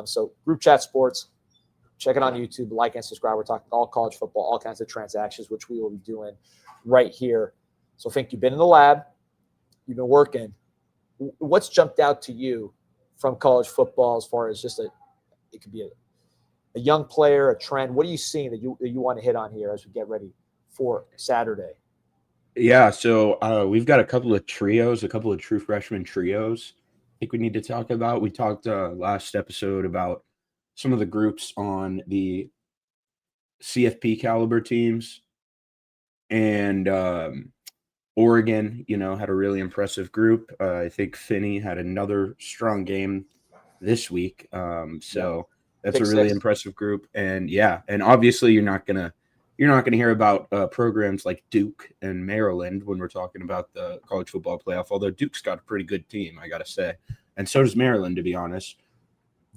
So Group Chat Sports, check it on YouTube, like and subscribe. We're talking all college football, all kinds of transactions, which we will be doing right here. So Fink, you've been in the lab, you've been working. What's jumped out to you from college football as far as just it could be a young player, a trend? What are you seeing that you want to hit on here as we get ready for Saturday? Yeah, so we've got a couple of trios, a couple of true freshman trios I think we need to talk about. We talked last episode about some of the groups on the CFP caliber teams, and Oregon, had a really impressive group. I think Finney had another strong game this week. So that's Pick a really six. impressive group. And and obviously you're not gonna hear about programs like Duke and Maryland when we're talking about the college football playoff. Although Duke's got a pretty good team, I gotta say, and so does Maryland. To be honest,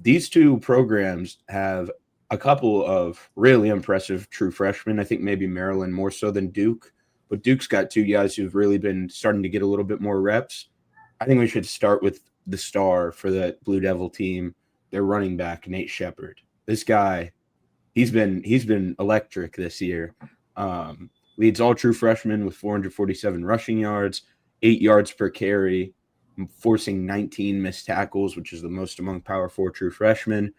these two programs have a couple of really impressive true freshmen. I think maybe Maryland more so than Duke, but Duke's got two guys who've really been starting to get a little bit more reps. I think we should start with the star for the Blue Devil team, their running back, Nate Shepard. This guy, he's been electric this year. Leads all true freshmen with 447 rushing yards, 8 yards per carry, forcing 19 missed tackles, which is the most among Power Four true freshmen.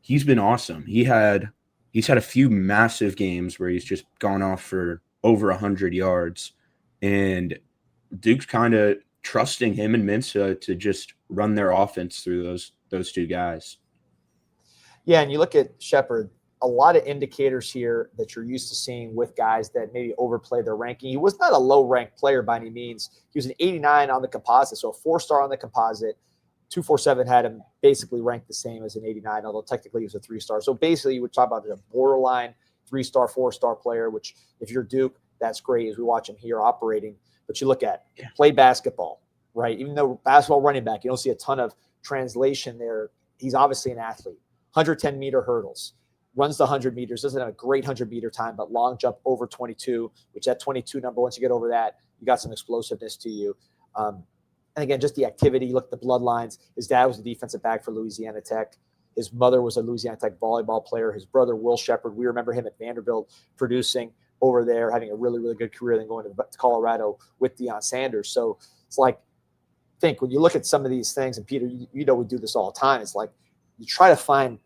He's been awesome. He's had a few massive games where he's just gone off for over 100 yards, and Duke's kind of trusting him and Mensa to just run their offense through those two guys. Yeah, and you look at Shepard, a lot of indicators here that you're used to seeing with guys that maybe overplay their ranking. He was not a low-ranked player by any means. He was an 89 on the composite, so a 4-star on the composite. 247 had him basically ranked the same as an 89, although technically he was a 3-star. So basically, you would talk about a borderline 3-star, 4-star player, which if you're Duke, that's great as we watch him here operating. But you look at play basketball, right? Even though basketball running back, you don't see a ton of translation there. He's obviously an athlete. 110-meter hurdles, runs the 100 meters, doesn't have a great 100-meter time, but long jump over 22, which that 22 number, once you get over that, you got some explosiveness to you. And again, just the activity, you look at the bloodlines. His dad was a defensive back for Louisiana Tech. His mother was a Louisiana Tech volleyball player. His brother, Will Shepard, we remember him at Vanderbilt producing over there, having a really, really good career, then going to Colorado with Deion Sanders. So it's like, think when you look at some of these things, and Peter, you know we do this all the time, it's like you try to find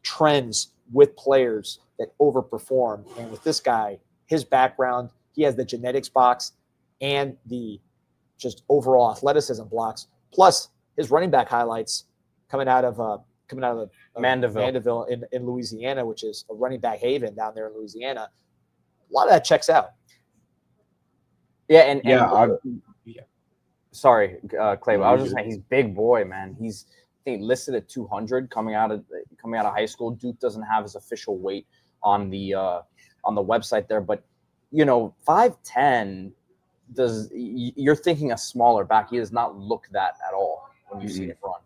trends with players that overperform. And with this guy, his background, he has the genetics box and the just overall athleticism blocks, plus his running back highlights coming out of Mandeville in Louisiana, which is a running back haven down there in Louisiana. A lot of that checks out. Yeah, sorry, Clay. I was just saying he's big boy, man. He's I think listed at 200 coming out of high school. Duke doesn't have his official weight on the website there, but 5'10". You're thinking a smaller back. He does not look that at all when you see it run.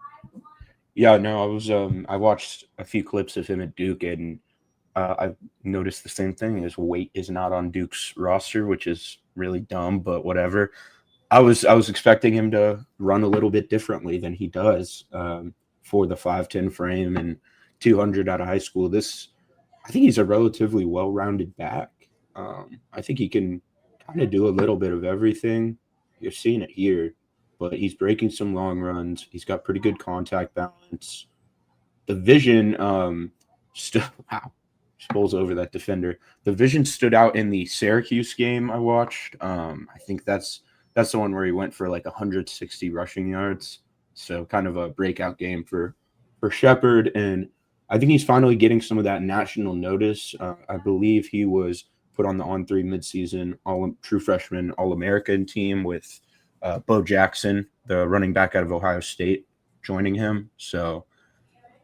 Yeah, no, I watched a few clips of him at Duke, and I've noticed the same thing. His weight is not on Duke's roster, which is really dumb, but whatever. I was expecting him to run a little bit differently than he does for the 5'10" frame and 200 out of high school. I think he's a relatively well-rounded back. I think he can kind of do a little bit of everything. You're seeing it here, but he's breaking some long runs. He's got pretty good contact balance. The vision pulls over that defender. The vision stood out in the Syracuse game I watched. I think that's the one where he went for like 160 rushing yards. So kind of a breakout game for Shepard. And I think he's finally getting some of that national notice. I believe he was put on the On3 midseason true freshman All-American team with Bo Jackson, the running back out of Ohio State, joining him. So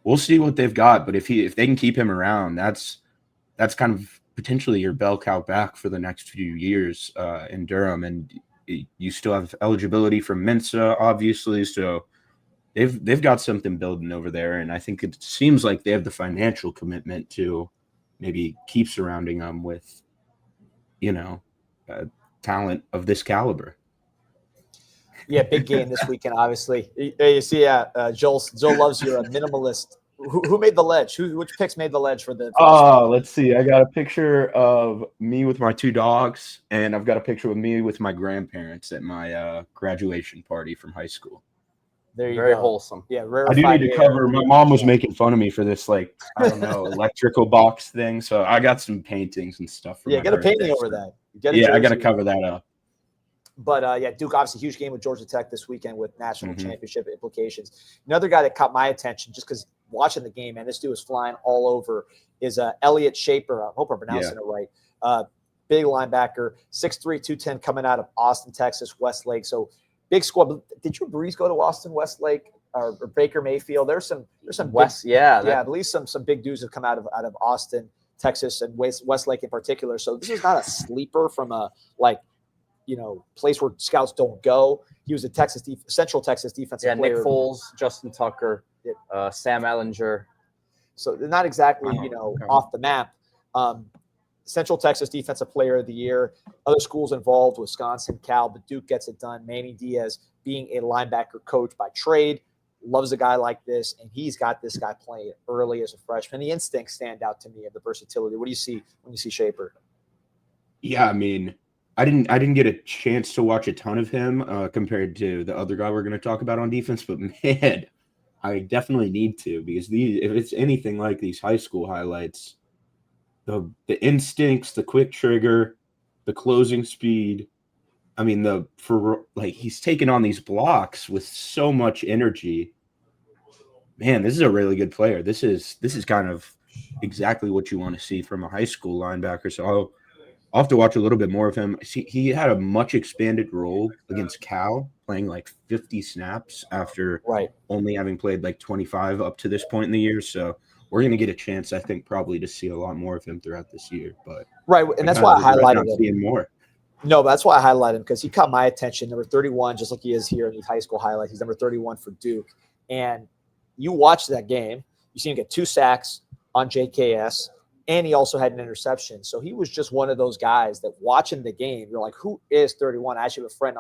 we'll see what they've got. But if they can keep him around, that's kind of potentially your bell cow back for the next few years in Durham. And you still have eligibility from Mensa, obviously. So they've got something building over there. And I think it seems like they have the financial commitment to maybe keep surrounding them with, talent of this caliber. Yeah, big game this weekend, obviously. You see, Joel loves your minimalist Who made the ledge? Which picks made the ledge for the? Let's see. I got a picture of me with my 2 dogs, and I've got a picture of me with my grandparents at my graduation party from high school. There you Very go. wholesome. Yeah, I do need to cover. My mom was making fun of me for this, like, I don't know, electrical box thing. So I got some paintings and stuff. For Yeah, my get a birthday, painting over so. that. Get a Yeah, I got to jersey. cover that up. But yeah, Duke obviously huge game with Georgia Tech this weekend with national championship implications. Another guy that caught my attention just because watching the game, man, this dude was flying all over. Is Elliott Shaper? I hope I'm pronouncing it right. Big linebacker, 6'3", 210, coming out of Austin, Texas, Westlake. So big squad. Did Drew Brees go to Austin, Westlake, or Baker Mayfield? There's some West, big, I believe some big dudes have come out of Austin, Texas, and Westlake in particular. So this is not a sleeper from a place where scouts don't go. He was a Central Texas defensive player. Nick Foles, Justin Tucker, Sam Ellinger. So they're not exactly, off the map. Central Texas Defensive Player of the Year. Other schools involved, Wisconsin, Cal, but Duke gets it done. Manny Diaz, being a linebacker coach by trade, loves a guy like this, and he's got this guy playing early as a freshman. The instincts stand out to me of the versatility. What do you see when you see Shaper? Yeah, I mean, I didn't get a chance to watch a ton of him compared to the other guy we're going to talk about on defense, but man, I definitely need to, because if it's anything like these high school highlights, the instincts, the quick trigger, the closing speed. I mean, he's taking on these blocks with so much energy. Man, this is a really good player. This is kind of exactly what you want to see from a high school linebacker. So I'll have to watch a little bit more of him. See, he had a much expanded role against Cal, playing like 50 snaps after only having played like 25 up to this point in the year. So we're going to get a chance, I think, probably to see a lot more of him throughout this year. But and that's why I highlighted him. Seeing more. No, but that's why I highlighted him, because he caught my attention. Number 31, just like he is here in these high school highlights. He's number 31 for Duke. And you watch that game, you see him get 2 sacks on JKS, and he also had an interception. So he was just one of those guys that watching the game, you're like, who is 31? I actually have a friend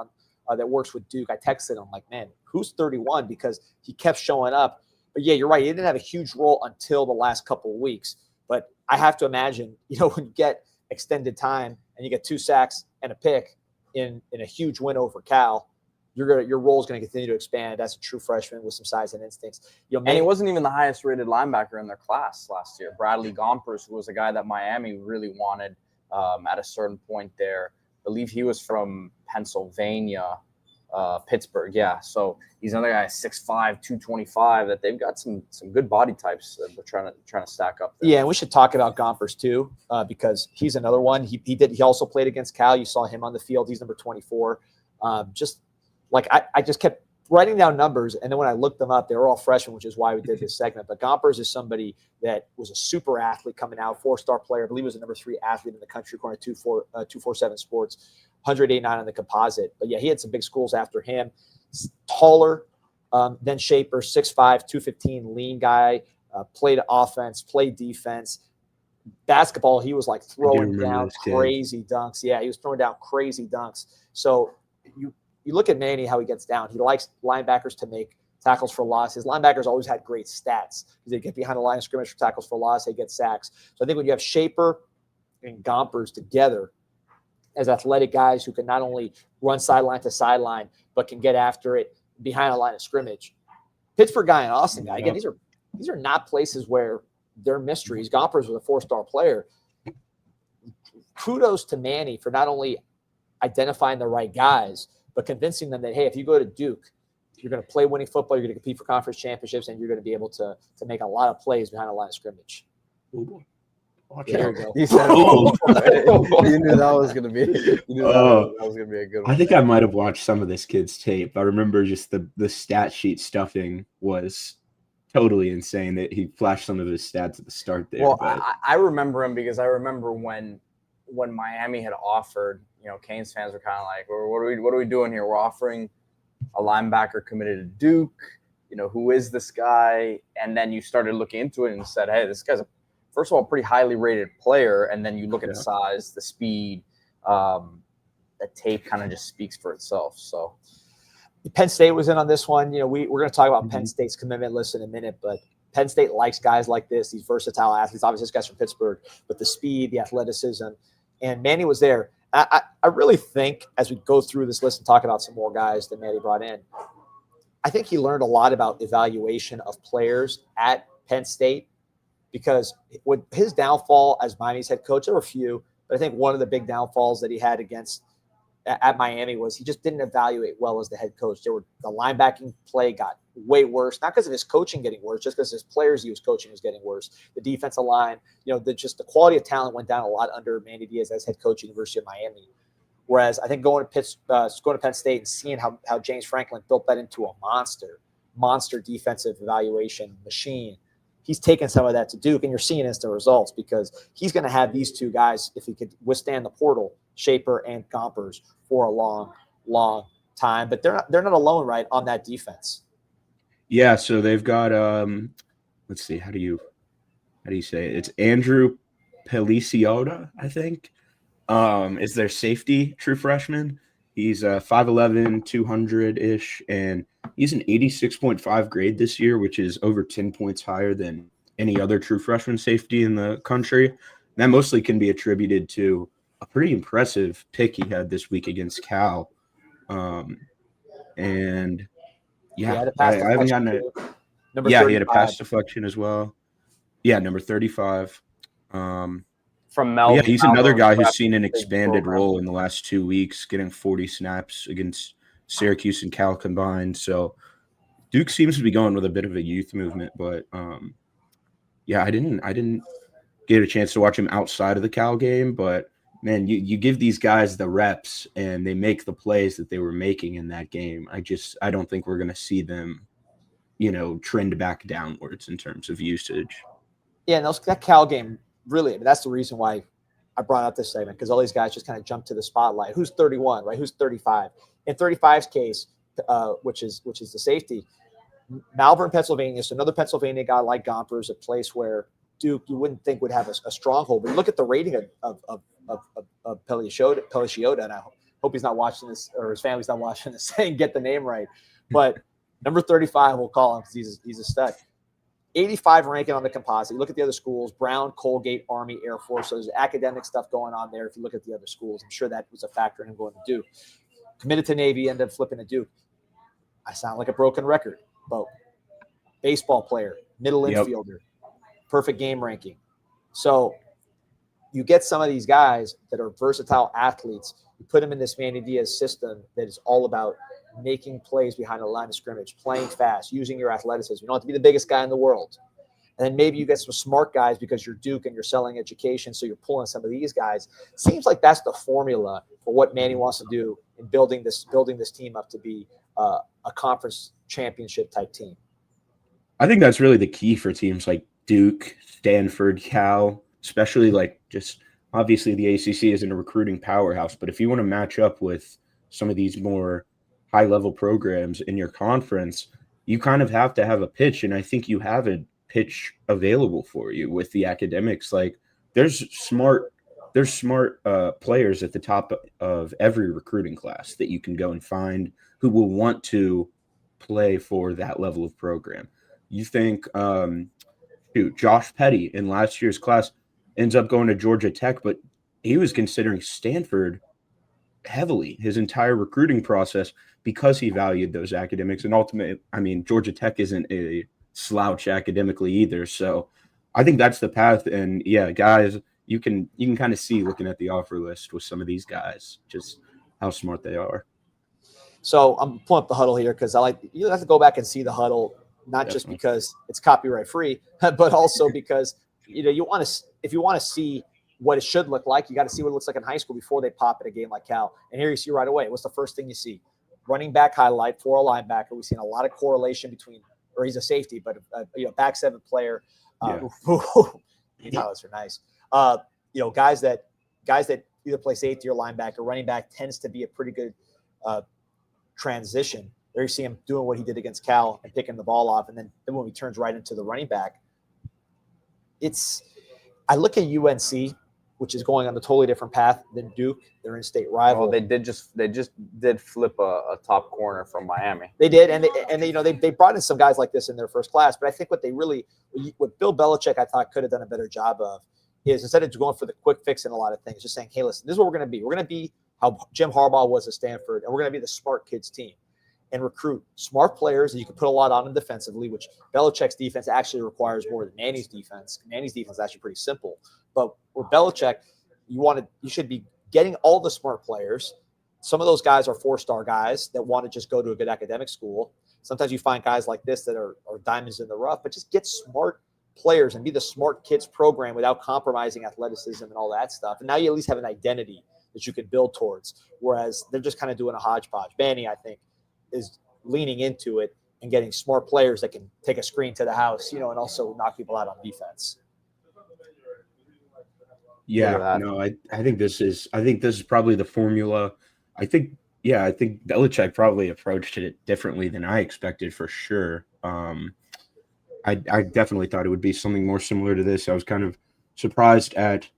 that works with Duke. I texted him, like, man, who's 31? Because he kept showing up. But yeah, you're right. He didn't have a huge role until the last couple of weeks. But I have to imagine, when you get extended time and you get 2 sacks and a pick in a huge win over Cal, your role is going to continue to expand as a true freshman with some size and instincts. And he wasn't even the highest rated linebacker in their class last year. Bradley Gompers, who was a guy that Miami really wanted at a certain point there. I believe he was from Pennsylvania, Pittsburgh. Yeah. So he's another guy, 6'5", 225, that they've got some good body types that they're trying to stack up there. Yeah, and we should talk about Gompers too, because he's another one. He also played against Cal. You saw him on the field. He's number 24. I just kept writing down numbers, and then when I looked them up, they were all freshmen, which is why we did this segment. But Gompers is somebody that was a super athlete coming out, 4-star player. I believe he was the number 3 athlete in the country, according to 247 Sports, 108.9 on the composite. But yeah, he had some big schools after him. Taller than Shaper, 6'5", 215, lean guy, played offense, played defense. Basketball, he was like throwing down crazy dunks. Yeah, he was throwing down crazy dunks. So you look at Manny, how he gets down. He likes linebackers to make tackles for loss. His linebackers always had great stats because they get behind the line of scrimmage for tackles for loss. They get sacks. So I think when you have Shaper and Gompers together as athletic guys who can not only run sideline to sideline, but can get after it behind the line of scrimmage. Pittsburgh guy and Austin guy, again, these are not places where they're mysteries. Gompers was a 4-star player. Kudos to Manny for not only identifying the right guys, but convincing them that, hey, if you go to Duke, you're going to play winning football, you're going to compete for conference championships, and you're going to be able to make a lot of plays behind the line of scrimmage. There you go. You said, you knew that was going to be. You knew that was going to be a good one. I think I might have watched some of this kid's tape. I remember just the stat sheet stuffing was totally insane. That he flashed some of his stats at the start there. Well, I remember him because I remember when Miami had offered, Canes fans were kind of like, well, what are we doing here? We're offering a linebacker committed to Duke. Who is this guy? And then you started looking into it and said, hey, this guy's first of all, pretty highly rated player. And then you look at the size, the speed, the tape kind of just speaks for itself. So Penn State was in on this one. We're going to talk about Penn State's commitment list in a minute, but Penn State likes guys like this, these versatile athletes. Obviously, this guy's from Pittsburgh, but the speed, the athleticism, and Manny was there. I really think as we go through this list and talk about some more guys that Manny brought in, I think he learned a lot about evaluation of players at Penn State, because with his downfall as Miami's head coach, there were a few, but I think one of the big downfalls that he had at Miami was he just didn't evaluate well as the head coach. The linebacking play got way worse, not because of his coaching getting worse, just because his players he was coaching was getting worse. The defensive line, the quality of talent went down a lot under Manny Diaz as head coach at the University of Miami. Whereas I think going to Penn State and seeing how James Franklin built that into a monster defensive evaluation machine, he's taken some of that to Duke, and you're seeing instant results because he's going to have these two guys, if he could withstand the portal, Shaper and Gompers, for a long, long time. But they're not alone, right, on that defense. Yeah, so they've got let's see, how do you say it? It's Andrew Peliciota, I think. Is their safety, true freshman. He's 5'11", 200-ish, and he's an 86.5 grade this year, which is over 10 points higher than any other true freshman safety in the country. And that mostly can be attributed to a pretty impressive pick he had this week against Cal. And yeah, I haven't gotten it. Yeah, he had a pass deflection as well. Yeah, number 35. From Melbourne. Yeah, he's another guy who's seen an expanded role in the last 2 weeks, getting 40 snaps against Syracuse and Cal combined. So Duke seems to be going with a bit of a youth movement, but yeah, I didn't get a chance to watch him outside of the Cal game, but man, you give these guys the reps and they make the plays that they were making in that game. I don't think we're going to see them, trend back downwards in terms of usage. Yeah, and that Cal game, really, that's the reason why I brought up this segment, because all these guys just kind of jumped to the spotlight. Who's 31, right? Who's 35? In 35's case, which is the safety, Malvern, Pennsylvania. So another Pennsylvania guy like Gompers, a place where Duke you wouldn't think would have a stronghold. But look at the rating of Peliciota, and I hope he's not watching this, or his family's not watching this, saying get the name right. But number 35, we'll call him because he's a stud. 85 ranking on the composite. You look at the other schools, Brown, Colgate, Army, Air Force. So there's academic stuff going on there. If you look at the other schools, I'm sure that was a factor in him going to Duke. Committed to Navy, ended up flipping to Duke. I sound like a broken record, but baseball player, middle infielder, perfect game ranking. So you get some of these guys that are versatile athletes. You put them in this Manny Diaz system that is all about making plays behind the line of scrimmage, playing fast, using your athleticism. You don't have to be the biggest guy in the world. And then maybe you get some smart guys because you're Duke and you're selling education, so you're pulling some of these guys. Seems like that's the formula for what Manny wants to do in building this team up to be a conference championship type team. I think that's really the key for teams like Duke, Stanford, Cal, especially like just obviously the ACC isn't a recruiting powerhouse, but if you want to match up with some of these more high-level programs in your conference, you kind of have to have a pitch, and I think you have a pitch available for you with the academics. Like there's smart players at the top of every recruiting class that you can go and find who will want to play for that level of program. You think Josh Petty in last year's class ends up going to Georgia Tech, but he was considering Stanford heavily his entire recruiting process because he valued those academics. And ultimately, I mean, Georgia Tech isn't a slouch academically either. So I think that's the path. And yeah, guys, you can kind of see looking at the offer list with some of these guys, just how smart they are. So I'm pulling up the huddle here because you have to go back and see the huddle, not just because it's copyright free, but also because if you want to see what it should look like, you got to see what it looks like in high school before they pop at a game like Cal. And here you see right away, what's the first thing you see? Running back highlight for a linebacker. We've seen a lot of correlation between, or he's a safety, but back seven player. Highlights are nice. Guys that either play safety or linebacker. Running back tends to be a pretty good transition. There you see him doing what he did against Cal and picking the ball off, and then when he turns right into the running back, I look at UNC which is going on a totally different path than Duke. They're in-state rival. Well, they just did flip a top corner from Miami. They did, and they brought in some guys like this in their first class. But I think what Bill Belichick, I thought, could have done a better job of is, instead of going for the quick fix in a lot of things, just saying, hey, listen, this is what we're going to be. We're going to be how Jim Harbaugh was at Stanford, and we're going to be the smart kids team and recruit smart players that you can put a lot on them defensively, which Belichick's defense actually requires more than Manny's defense. Manny's defense is actually pretty simple. But with Belichick, you should be getting all the smart players. Some of those guys are 4-star guys that want to just go to a good academic school. Sometimes you find guys like this that are diamonds in the rough, but just get smart players and be the smart kids program without compromising athleticism and all that stuff. And now you at least have an identity that you can build towards, whereas they're just kind of doing a hodgepodge. Manny, I think, is leaning into it and getting smart players that can take a screen to the house, and also knock people out on defense. Yeah, no, I think this is probably the formula. I think Belichick probably approached it differently than I expected, for sure. I definitely thought it would be something more similar to this. I was kind of surprised at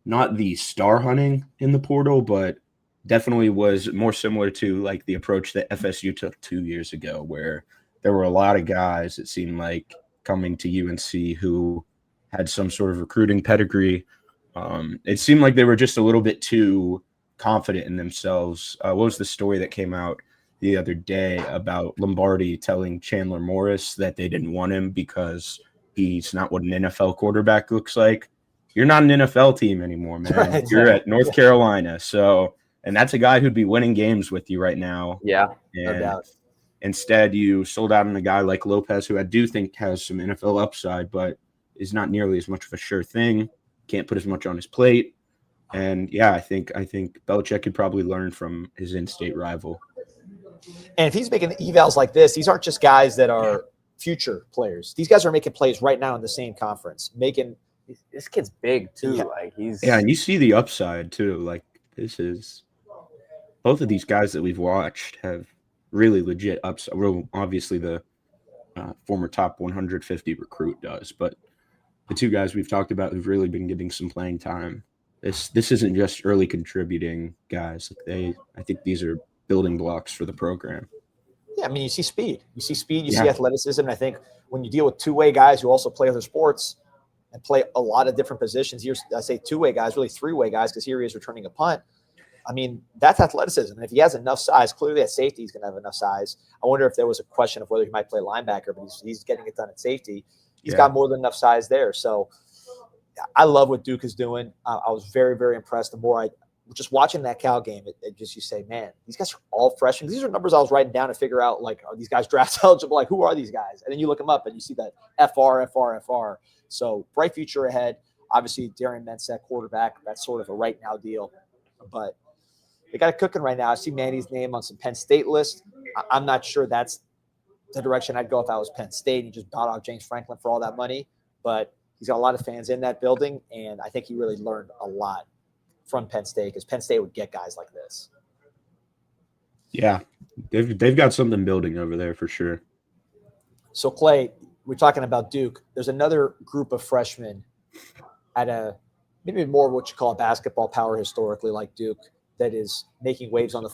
not the star hunting in the portal, but definitely was more similar to like the approach that FSU took 2 years ago, where there were a lot of guys, it seemed like, coming to UNC who had some sort of recruiting pedigree. It seemed like they were just a little bit too confident in themselves. What was the story that came out the other day about Lombardi telling Chandler Morris that they didn't want him because he's not what an NFL quarterback looks like? You're not an NFL team anymore, man. Right, you're at North Carolina. So, and that's a guy who'd be winning games with you right now. Yeah, and no doubt. Instead, you sold out on a guy like Lopez, who I do think has some NFL upside, but is not nearly as much of a sure thing. Can't put as much on his plate. And yeah, I think Belichick could probably learn from his in-state rival. And if he's making evals like this, these aren't just guys that are future players. These guys are making plays right now in the same conference. This kid's big too. Yeah. Like and you see the upside too. Like both of these guys that we've watched have really legit upside. Well, obviously the former top 150 recruit does, but the two guys we've talked about who've really been getting some playing time. This isn't just early contributing guys. I think these are building blocks for the program. Yeah, I mean, you see speed. You see athleticism. And I think when you deal with two-way guys who also play other sports and play a lot of different positions, I say two-way guys, really three-way guys, because here he is returning a punt. I mean, that's athleticism. And if he has enough size, clearly at safety he's going to have enough size. I wonder if there was a question of whether he might play linebacker, but he's getting it done at safety. He's got more than enough size there. So I love what Duke is doing. I was very, very impressed. The more I just watching that Cal game, it just, you say, man, these guys are all freshmen. These are numbers I was writing down to figure out, like, are these guys draft eligible? Like, who are these guys? And then you look them up and you see that FR. So bright future ahead. Obviously, Darian Mensah, quarterback, that's sort of a right now deal. But they got it cooking right now. I see Manny's name on some Penn State list. I'm not sure that's the direction I'd go if I was Penn State and just bought out James Franklin for all that money. But he's got a lot of fans in that building, and I think he really learned a lot from Penn State, because Penn State would get guys like this. Yeah, they've got something building over there for sure. So, Clay, we're talking about Duke. There's another group of freshmen at maybe more what you call a basketball power historically, like Duke, that is making waves on the